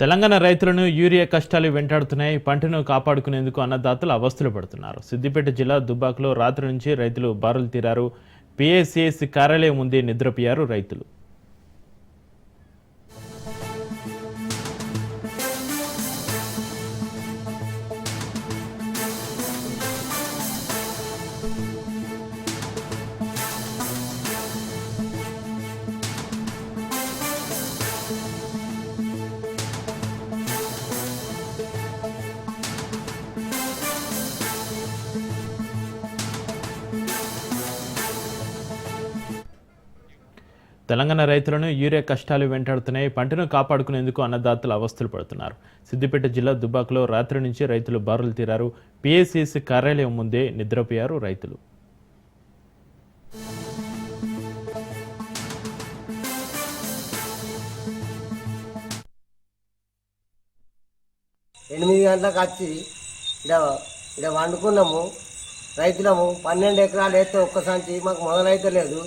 తెలంగాణ రైతులను యూరియా కష్టాలు వెంటాడుతున్నాయి. పంటను కాపాడుకునేందుకు అన్నదాతలు అవస్థలు పడుతున్నారు. సిద్దిపేట జిల్లా దుబ్బాకలో రాత్రి నుంచి రైతులు బారులు తీరారు. పిఏసిఎస్ కార్యాలయం ముందే నిద్రపోయారు రైతులు. తెలంగాణ రైతులను యూరియా కష్టాలు వెంటాడుతున్నాయి. పంటను కాపాడుకునేందుకు అన్నదాతలు అవస్థలు పడుతున్నారు. సిద్దిపేట జిల్లా దుబ్బాకలో రాత్రి నుంచి రైతులు బారులు తీరారు. పిఏసిఎస్ కార్యాలయం ముందే నిద్రపోయారు రైతులు. 8 గంటలకు వచ్చి ఇక్కడ వండుకున్నాము. రైతులము 12 ఎకరాలు వేస్తే ఒక్క సంచి మాకు మొదలైతే లేదు.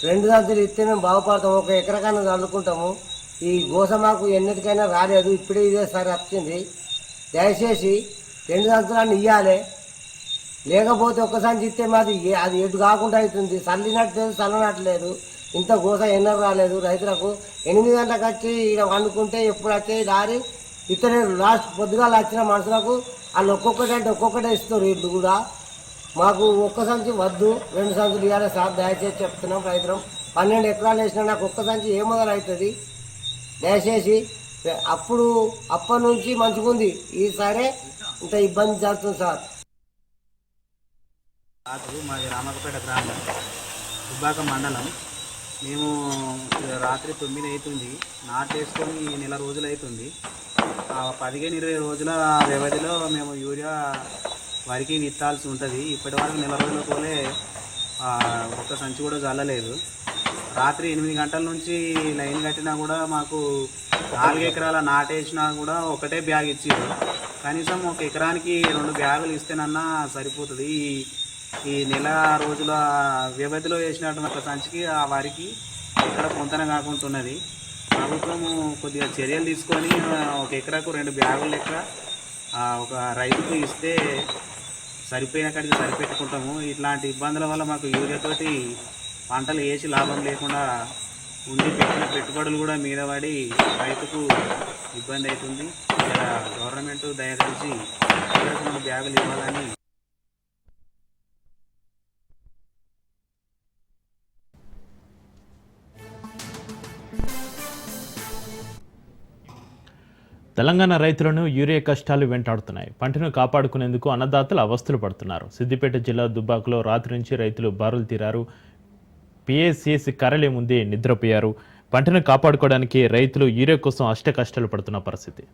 2 సంచులు ఇస్తే మేము బాగుపడతాము. 1 ఎకరకన్నా చల్లుకుంటాము. ఈ గోస మాకు ఎన్నిటికైనా రాలేదు. ఇప్పుడే ఇదేసారి వచ్చింది. దయచేసి 2 సంచులన్నీ ఇవ్వాలి. లేకపోతే ఒక్క సంచి ఇస్తే మాది అది ఎటు కాకుండా అవుతుంది. చల్లినట్టు లేదు, చల్లనట్లేదు. ఇంత గోస ఎన్నో రాలేదు రైతులకు. 8 గంటలకు వచ్చి ఇక్కడ వండుకుంటే ఎప్పుడు వచ్చేది దారి ఇతరులు లాస్ట్ పొద్దుగాల వచ్చిన మనుషులకు వాళ్ళు ఒక్కొక్కటే ఇస్తారు. ఇల్లు కూడా మాకు ఒక్క సంచి వద్దు, 2 సంచులు ఇవ్వాలి సార్. దయచేసి చెప్తున్నాం. రైతులం 12 ఎకరాలు వేసినా నాకు ఒక్క సంచి ఏ మొదలవుతుంది. దయచేసి అప్పటి నుంచి మంచిగుంది, ఈసారి ఇంత ఇబ్బంది జరుగుతుంది సార్. మాది రామకపేట గ్రామం, దుబ్బాక మండలం. మేము రాత్రి 9 అవుతుంది. నాటేసుకొని నెల రోజులు అవుతుంది. 15-20 రోజుల వ్యవధిలో మేము యూరియా వరికి విత్తాల్సి ఉంటుంది. ఇప్పటి వరకు నెల రోజుల పోలే ఒక్క సంచి కూడా చల్లలేదు. రాత్రి 8 గంటల నుంచి లైన్ కట్టినా కూడా మాకు 4 ఎకరాల నాటేసినా కూడా ఒకటే బ్యాగ్ ఇచ్చారు. కనీసం 1 ఎకరానికి 2 బ్యాగులు ఇస్తేనన్నా సరిపోతుంది. ఈ నెల రోజుల వ్యవధిలో వేసినటువంటి సంచికి ఆ వరికి ఎక్కడ పొంతన కాకుంటున్నది. ప్రభుత్వము కొద్దిగా చర్యలు తీసుకొని 1 ఎకరాకు 2 బ్యాగులు లెక్క ఒక రైతుకు ఇస్తే సరిపోయిన కాడికి సరిపెట్టుకుంటాము. ఇట్లాంటి ఇబ్బందుల వల్ల మాకు యూరియాతోటి పంటలు వేసి లాభం లేకుండా ఉండి పెట్టిన పెట్టుబడులు కూడా మీద పడి రైతుకు ఇబ్బంది అవుతుంది. ఇలా గవర్నమెంట్ దయచేసి 2 బ్యాగులు ఇవ్వాలని. తెలంగాణ రైతులను యూరియా కష్టాలు వెంటాడుతున్నాయి. పంటను కాపాడుకునేందుకు అన్నదాతలు అవస్థలు పడుతున్నారు. సిద్దిపేట జిల్లా దుబ్బాకలో రాత్రి నుంచి రైతులు బారులు తీరారు. పిఏసిఎస్ కార్యాలయం ముందే నిద్రపోయారు. పంటను కాపాడుకోవడానికి రైతులు యూరియా కోసం అష్ట కష్టాలు పడుతున్న పరిస్థితి.